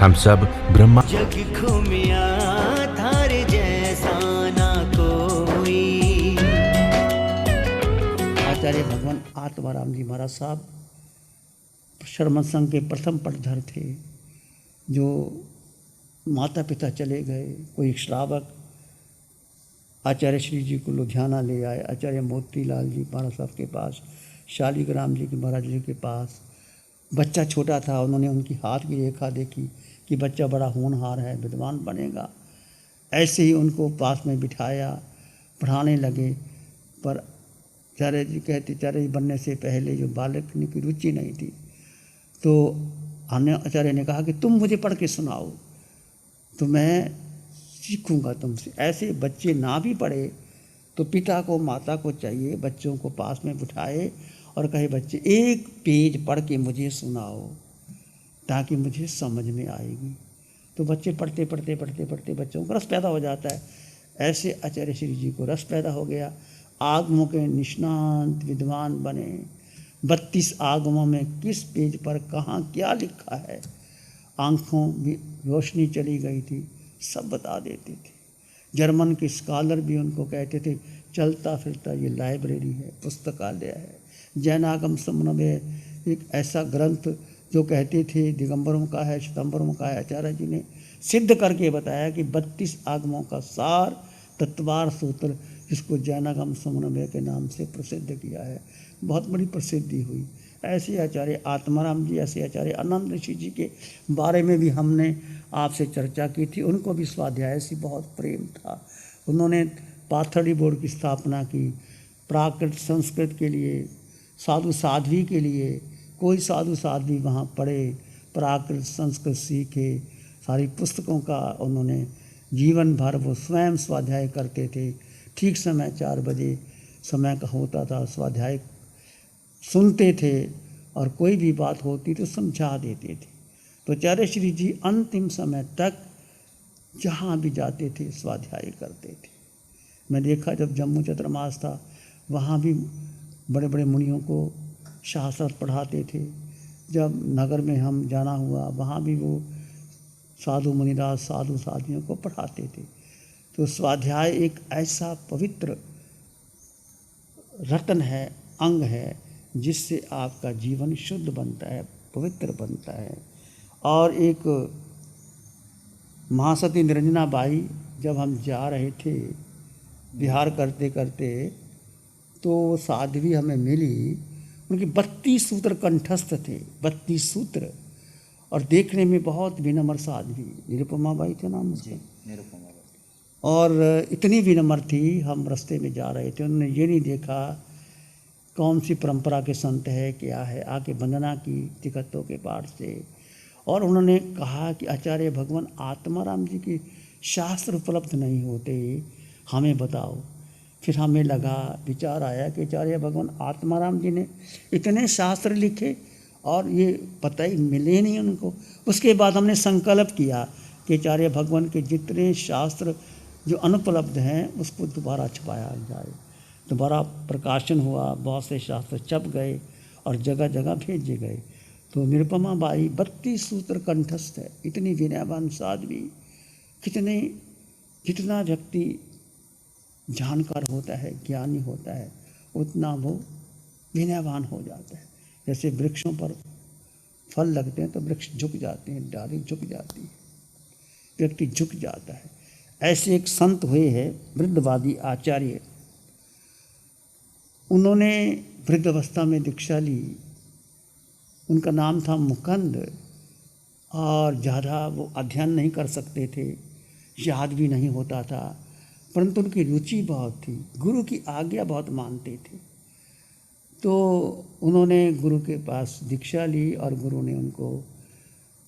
हम सब ब्रह्मा जग घूमिया थार जैसा ना कोई। आचार्य भगवान आत्माराम जी महाराज साहब शर्मा संघ के प्रथम पटधर थे, जो माता पिता चले गए। कोई श्रावक आचार्य श्री जी को लुधियाना ले आए, आचार्य मोतीलाल जी महाराज साहब के पास, शालीग्राम जी के महाराज जी के पास। बच्चा छोटा था, उन्होंने उनकी हाथ की रेखा देखी कि बच्चा बड़ा होनहार है, विद्वान बनेगा। ऐसे ही उनको पास में बिठाया, पढ़ाने लगे। पर आचार्य जी कहते, आचार्य जी बनने से पहले जो बालक की रुचि नहीं थी, तो अन्य आचार्य ने कहा कि तुम मुझे पढ़ के सुनाओ तो मैं सीखूंगा तुमसे। ऐसे बच्चे ना भी पढ़े तो पिता को माता को चाहिए बच्चों को पास में बिठाए और कहे बच्चे एक पेज पढ़ के मुझे सुनाओ ताकि मुझे समझ में आएगी। तो बच्चे पढ़ते पढ़ते पढ़ते पढ़ते बच्चों को रस पैदा हो जाता है। ऐसे आचार्य श्री जी को रस पैदा हो गया, आगमों के निष्णात विद्वान बने। 32 आगमों में किस पेज पर कहाँ क्या लिखा है, आँखों में रोशनी चली गई थी, सब बता देते थे। जर्मन के स्कॉलर भी उनको कहते थे चलता फिरता ये लाइब्रेरी है, पुस्तकालय है। जैनागम समन्वय एक ऐसा ग्रंथ जो कहते थे दिगंबरों का है, श्वेतांबरों का है, आचार्य जी ने सिद्ध करके बताया कि 32 आगमों का सार तत्वार सूत्र, जिसको जैनागम समन्वय के नाम से प्रसिद्ध किया है, बहुत बड़ी प्रसिद्धि हुई। ऐसे आचार्य आत्माराम जी, ऐसे आचार्य आनंद ऋषि जी के बारे में भी हमने आपसे चर्चा की थी। उनको भी स्वाध्याय से बहुत प्रेम था। उन्होंने पाथर्डी बोर्ड की स्थापना की, प्राकृत संस्कृत के लिए, साधु साध्वी के लिए। कोई साधु साध्वी वहाँ पढ़े, प्राकृत संस्कृत सीखे। सारी पुस्तकों का उन्होंने जीवन भर वो स्वयं स्वाध्याय करते थे। ठीक समय 4 बजे समय का होता था, स्वाध्याय सुनते थे और कोई भी बात होती तो समझा देते थे। तो आचार्य श्री जी अंतिम समय तक जहाँ भी जाते थे स्वाध्याय करते थे। मैं देखा जब जम्मू चतुर्मास था, वहाँ भी बड़े बड़े मुनियों को शास्त्र पढ़ाते थे। जब नगर में हम जाना हुआ, वहाँ भी वो साधु मुनिराज साधु साधियों को पढ़ाते थे। तो स्वाध्याय एक ऐसा पवित्र रत्न है, अंग है, जिससे आपका जीवन शुद्ध बनता है, पवित्र बनता है। और एक महासती निरंजना बाई, जब हम जा रहे थे विहार करते करते, तो साध्वी हमें मिली। उनके 32 सूत्र कंठस्थ थे, 32 सूत्र, और देखने में बहुत विनम्र साध्वी। निरुपमा बाई थे नाम उसका, निरुपमा बाई। और इतनी विनम्र थी, हम रास्ते में जा रहे थे, उन्होंने ये नहीं देखा कौन सी परंपरा के संत है क्या है, आके वंदना की टिकटों के पाठ से। और उन्होंने कहा कि आचार्य भगवान आत्माराम जी की शास्त्र उपलब्ध नहीं होते, हमें बताओ। फिर हमें लगा, विचार आया कि आचार्य भगवान आत्माराम जी ने इतने शास्त्र लिखे और ये पता ही मिले नहीं उनको। उसके बाद हमने संकल्प किया कि आचार्य भगवान के जितने शास्त्र जो अनुपलब्ध हैं उसको दोबारा छपाया जाए। दोबारा प्रकाशन हुआ, बहुत से शास्त्र छप गए और जगह जगह भेजे गए। तो निरुपमा बाई 32 सूत्र कंठस्थ है, इतनी विनयवान साध्वी। जितना व्यक्ति जानकार होता है, ज्ञानी होता है, उतना वो विनयवान हो जाता है। जैसे वृक्षों पर फल लगते हैं तो वृक्ष झुक जाते हैं, डाली झुक जाती है, व्यक्ति झुक जाता है। ऐसे एक संत हुए हैं वृद्धवादी आचार्य। उन्होंने वृद्धावस्था में दीक्षा ली। उनका नाम था मुकंद, और ज़्यादा वो अध्ययन नहीं कर सकते थे, याद भी नहीं होता था, परंतु उनकी रुचि बहुत थी, गुरु की आज्ञा बहुत मानते थे। तो उन्होंने गुरु के पास दीक्षा ली और गुरु ने उनको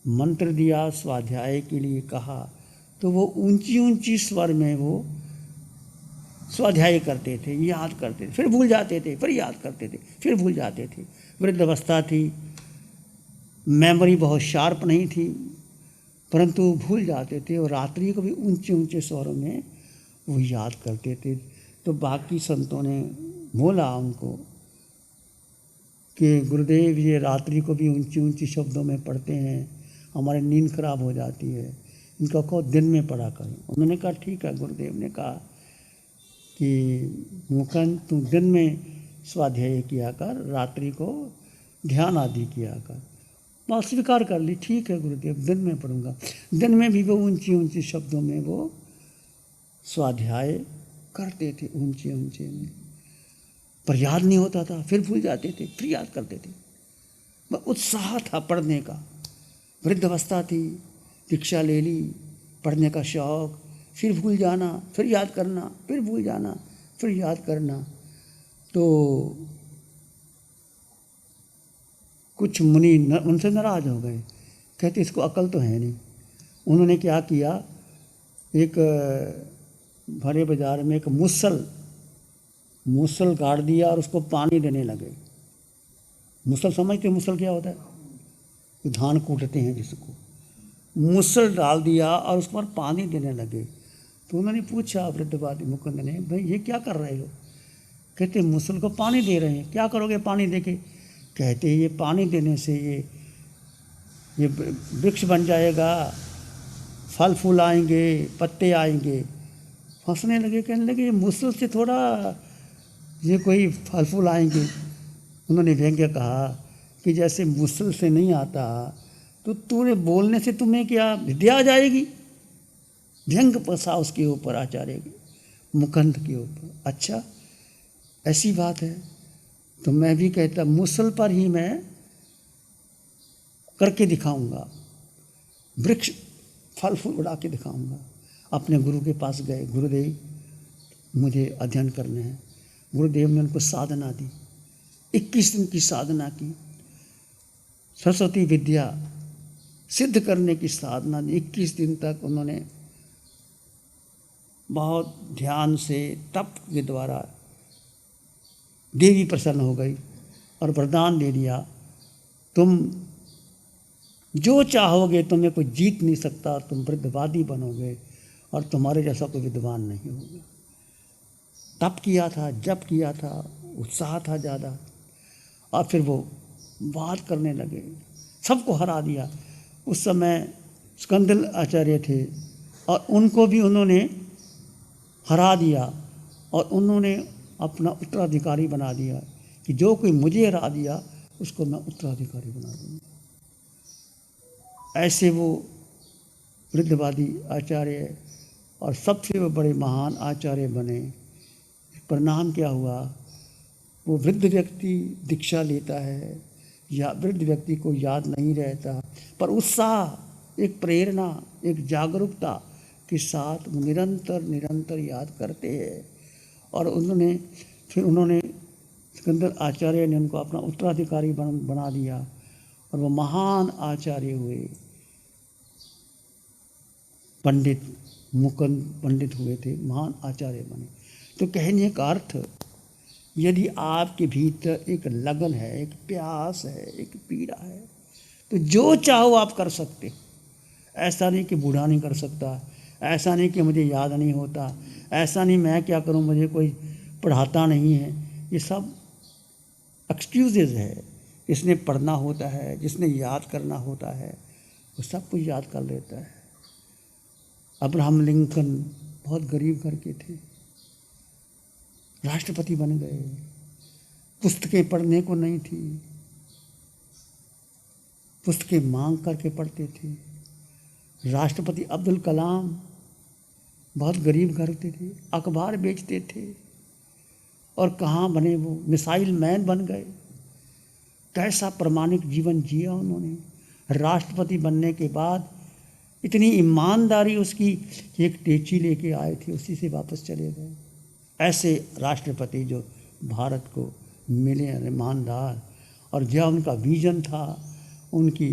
मंत्र दिया, स्वाध्याय के लिए कहा। तो वो ऊंची ऊंची स्वर में वो स्वाध्याय करते थे, याद करते थे, फिर भूल जाते थे, फिर याद करते थे, फिर भूल जाते थे। वृद्धावस्था थी, मेमोरी बहुत शार्प नहीं थी, परंतु भूल जाते थे। और रात्रि को भी ऊंचे ऊंचे स्वरों में वो याद करते थे। तो बाकी संतों ने बोला उनको कि गुरुदेव ये रात्रि को भी ऊंची ऊंची शब्दों में पढ़ते हैं, हमारी नींद खराब हो जाती है, इनका कहो दिन में पढ़ा करें। उन्होंने कहा ठीक है, गुरुदेव ने कहा कि मुकुंद तू दिन में स्वाध्याय किया कर, रात्रि को ध्यान आदि किया कर। बात स्वीकार कर ली, ठीक है गुरुदेव, दिन में पढ़ूंगा। दिन में भी वो ऊंची ऊंची शब्दों में वो स्वाध्याय करते थे, ऊंचे ऊंचे में, पर याद नहीं होता था, फिर भूल जाते थे, फिर याद करते थे। वह उत्साह था पढ़ने का, वृद्धावस्था थी, दीक्षा ले ली, पढ़ने का शौक, फिर भूल जाना, फिर याद करना, फिर भूल जाना, फिर याद करना। तो कुछ मुनि उनसे नाराज हो गए, कहते इसको अकल तो है नहीं। उन्होंने क्या किया, एक भरे बाजार में एक मुसल गाड़ दिया और उसको पानी देने लगे। मुसल समझते हो मुसल क्या होता है? धान कूटते हैं जिसको, मुसल डाल दिया और उस पर पानी देने लगे। तो उन्होंने पूछा वृद्धवादी मुकुंद ने, भाई ये क्या कर रहे हो? कहते मुसल को पानी दे रहे हैं। क्या करोगे पानी देके? कहते ये पानी देने से ये वृक्ष बन जाएगा, फल फूल आएंगे, पत्ते आएंगे। हंसने लगे, कहने लगे ये मुसल से थोड़ा ये कोई फल फूल आएंगे। उन्होंने व्यंग्य कहा कि जैसे मुसल से नहीं आता तो तूने बोलने से तुम्हें क्या विद्या आ जाएगी? व्यंग पसा उसके ऊपर आचार्य मुकुंद के ऊपर। अच्छा ऐसी बात है, तो मैं भी कहता मुसल पर ही मैं करके दिखाऊंगा, वृक्ष फल फूल उड़ा के दिखाऊंगा। अपने गुरु के पास गए, गुरुदेव मुझे अध्ययन करना है। गुरुदेव ने उनको साधना दी, 21 दिन की साधना की, सरस्वती विद्या सिद्ध करने की साधना दी। 21 दिन तक उन्होंने बहुत ध्यान से तप के द्वारा देवी प्रसन्न हो गई और वरदान दे दिया, तुम जो चाहोगे तुम्हें कोई जीत नहीं सकता, तुम वृद्धवादी बनोगे और तुम्हारे जैसा कोई विद्वान नहीं होगा। तप किया था, जप किया था, उत्साह था ज़्यादा, और फिर वो बात करने लगे, सबको हरा दिया। उस समय स्कंदल आचार्य थे और उनको भी उन्होंने हरा दिया और उन्होंने अपना उत्तराधिकारी बना दिया कि जो कोई मुझे हरा दिया उसको मैं उत्तराधिकारी बना दूँगा। ऐसे वो वृद्धवादी आचार्य और सबसे वो बड़े महान आचार्य बने। परिणाम क्या हुआ, वो वृद्ध व्यक्ति दीक्षा लेता है या वृद्ध व्यक्ति को याद नहीं रहता, पर उत्साह, एक प्रेरणा, एक जागरूकता के साथ निरंतर निरंतर याद करते हैं। और उन्होंने सिकंदर आचार्य ने उनको अपना उत्तराधिकारी बना दिया और वो महान आचार्य हुए। पंडित मुकुंद पंडित हुए थे, महान आचार्य बने। तो कहने का अर्थ, यदि आपके भीतर एक लगन है, एक प्यास है, एक पीड़ा है, तो जो चाहो आप कर सकते। ऐसा नहीं कि बूढ़ा नहीं कर सकता, ऐसा नहीं कि मुझे याद नहीं होता, ऐसा नहीं मैं क्या करूं, मुझे कोई पढ़ाता नहीं है। ये सब एक्सक्यूजेज है। जिसने पढ़ना होता है, जिसने याद करना होता है, वो सब कुछ याद कर लेता है। अब्राहम लिंकन बहुत गरीब घर के थे, राष्ट्रपति बन गए। पुस्तकें पढ़ने को नहीं थी, पुस्तकें मांग करके पढ़ते थे। राष्ट्रपति अब्दुल कलाम बहुत गरीब घर के थे, अखबार बेचते थे, और कहाँ बने वो, मिसाइल मैन बन गए। कैसा प्रामाणिक जीवन जिया उन्होंने। राष्ट्रपति बनने के बाद इतनी ईमानदारी उसकी, एक टेची लेके आए थे, उसी से वापस चले गए। ऐसे राष्ट्रपति जो भारत को मिले, ईमानदार, और जो उनका विजन था, उनकी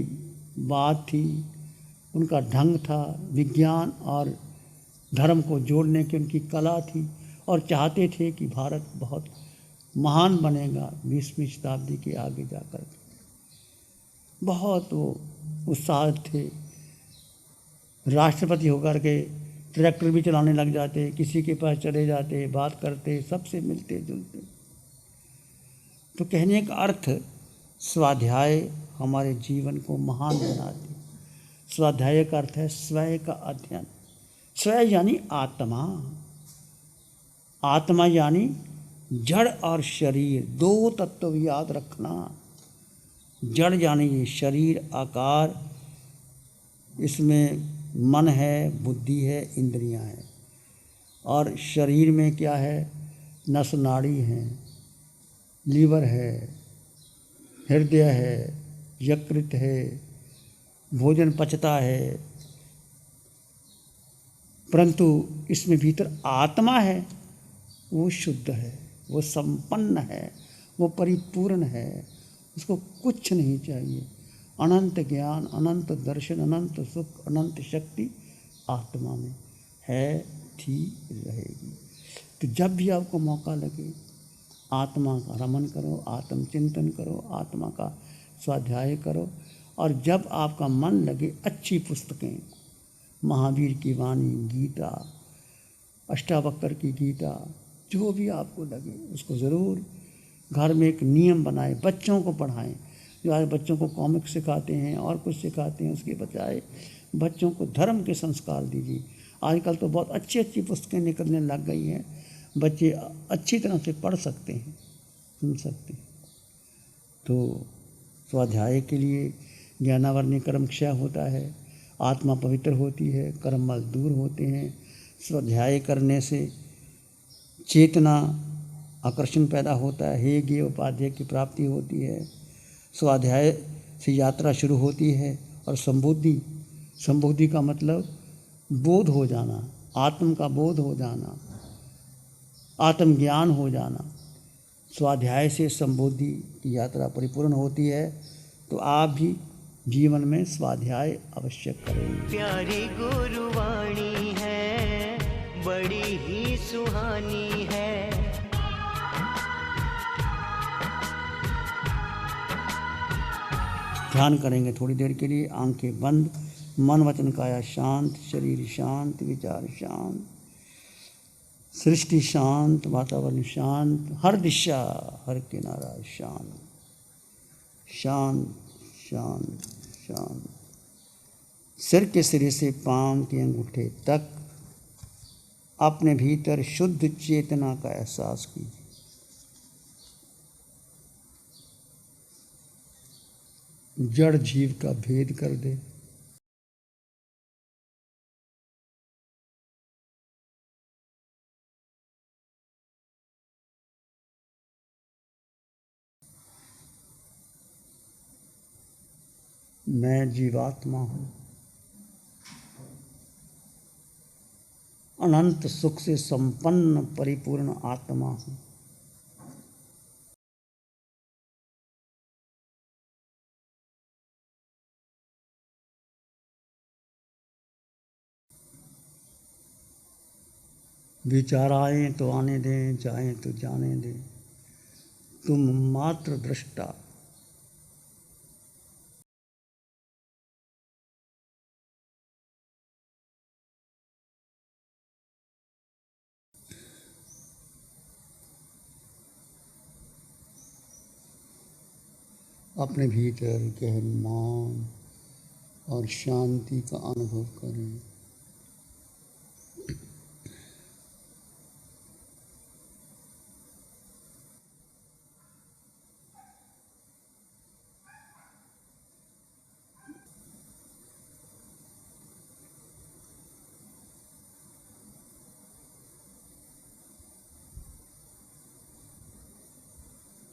बात थी, उनका ढंग था, विज्ञान और धर्म को जोड़ने की उनकी कला थी, और चाहते थे कि भारत बहुत महान बनेगा 20वीं शताब्दी के आगे जाकर। बहुत वो उत्साह थे। राष्ट्रपति होकर के ट्रैक्टर भी चलाने लग जाते, किसी के पास चले जाते, बात करते, सबसे मिलते जुलते। तो कहने का अर्थ, स्वाध्याय हमारे जीवन को महान बनाती, स्वाध्याय का अर्थ है स्वयं का अध्ययन। स्वयं यानी आत्मा, आत्मा यानी जड़ और शरीर, दो तत्व याद रखना। जड़ यानी ये शरीर आकार, इसमें मन है, बुद्धि है, इंद्रियां हैं। और शरीर में क्या है? नस नाड़ी हैं, लीवर है, हृदय है, यकृत है, भोजन पचता है। परंतु इसमें भीतर आत्मा है, वो शुद्ध है, वो संपन्न है, वो परिपूर्ण है, उसको कुछ नहीं चाहिए। अनंत ज्ञान, अनंत दर्शन, अनंत सुख, अनंत शक्ति आत्मा में है, थी, रहेगी। तो जब भी आपको मौका लगे आत्मा का रमन करो, आत्मचिंतन करो, आत्मा का स्वाध्याय करो। और जब आपका मन लगे अच्छी पुस्तकें, महावीर की वाणी, गीता, अष्टावक्र की गीता, जो भी आपको लगे उसको ज़रूर घर में एक नियम बनाए, बच्चों को पढ़ाएं। जो आज बच्चों को कॉमिक सिखाते हैं और कुछ सिखाते हैं, उसके बजाय बच्चों को धर्म के संस्कार दीजिए। आजकल तो बहुत अच्छी अच्छी पुस्तकें निकलने लग गई हैं, बच्चे अच्छी तरह से पढ़ सकते हैं, सुन सकते हैं। तो स्वाध्याय के लिए ज्ञानावरणी कर्म क्षय होता है, आत्मा पवित्र होती है, कर्म मल दूर होते हैं। स्वाध्याय करने से चेतना आकर्षण पैदा होता है, हे ज्ञेय उपाध्याय की प्राप्ति होती है। स्वाध्याय से यात्रा शुरू होती है। और संबुद्धि, संबुद्धि का मतलब बोध हो जाना, आत्म का बोध हो जाना, आत्मज्ञान हो जाना। स्वाध्याय से संबुद्धि की यात्रा परिपूर्ण होती है। तो आप भी जीवन में स्वाध्याय अवश्य करेंगे। प्यारी गुरुवाणी है, बड़ी ही सुहानी है। ध्यान करेंगे थोड़ी देर के लिए, आंखें बंद, मन वचन काया शांत, शरीर शांत, विचार शांत, सृष्टि शांत, वातावरण शांत, हर दिशा हर किनारा शांत, शांत शांत शांत। सिर के सिरे से पांव के अंगूठे तक अपने भीतर शुद्ध चेतना का एहसास कीजिए। जड़ जीव का भेद कर दे। मैं जीवात्मा हूँ, अनंत सुख से संपन्न परिपूर्ण आत्मा हूँ। विचार आए तो आने दें, जाएं तो जाने दें, तुम मात्र दृष्टा। अपने भीतर गहरी मौन और शांति का अनुभव करें।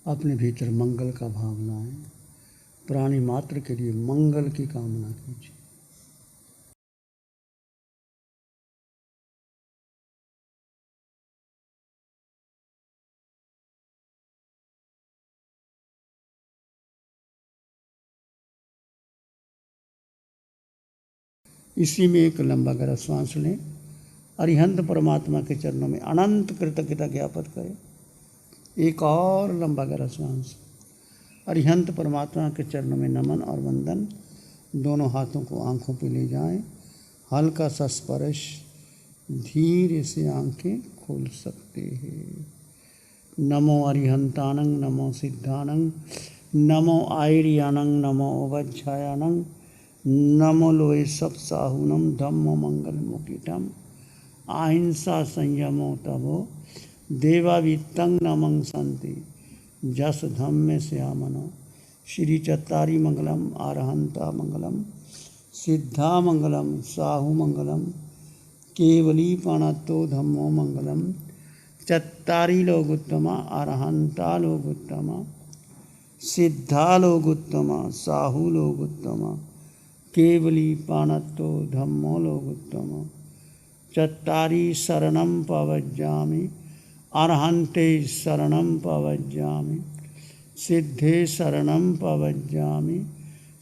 अपने भीतर मंगल का भाव लाएं, प्राणी मात्र के लिए मंगल की कामना कीजिए। इसी में एक लंबा गहरा श्वास लें, अरिहंत परमात्मा के चरणों में अनंत कृतज्ञता ज्ञापित करें। एक और लंबा गहरा श्वास, अरिहंत परमात्मा के चरणों में नमन और वंदन। दोनों हाथों को आंखों पे ले जाएं, हल्का सा स्पर्श, धीरे से आंखें खोल सकते हैं। नमो अरिहंतानंग, नमो सिद्धानंग, नमो आयर्यानंग, नमो वज्झायानंग, नमो लोए सब साहुनम धम्म मंगल मुकिटम अहिंसा संयमो तभो देवावित्तं नमं संति जस धम्मे श्यामनो। श्री चत्तारी मंगलम आरहंता मंगलम सिद्धा मंगलम साहु मंगलम केवली पाणतो धम्मो मंगलम। चत्तारी लोगुत्तमा अरहंता लोगुत्तमा सिद्धा लोगुत्तमा साहु लोगुत्तमा केवली पाणतो धम्मो लोगुत्तमा। चत्तारी शरणं पवज्जामि अरहंते शरणं पवज्जामि सिद्धे शरणं पवज्जामि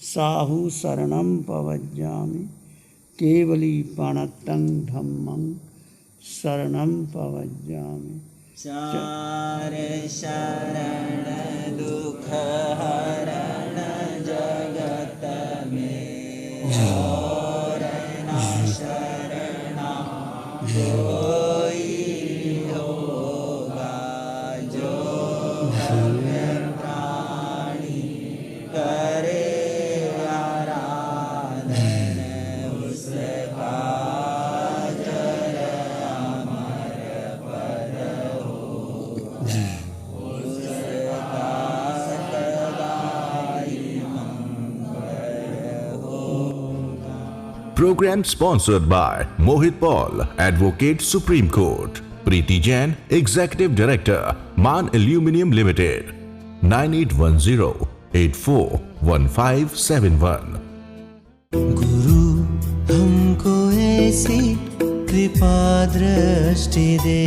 साहु शरणं पवज्जामि केवली पाणतं धम्मं शरणं पवज्जामि। चार शरण दुख हरण जगत में और न शरणा कोई होगा जो भव्य प्राणी करे आराधन उसका जय अमर पद होगा उसका सदाई मंगल होगा। Program sponsored by Mohit Paul, Advocate Supreme Court. Preeti Jain, Executive Director, Man Aluminium Limited. 9810-841571. गुरु हमको ऐसी कृपा दृष्टि दे।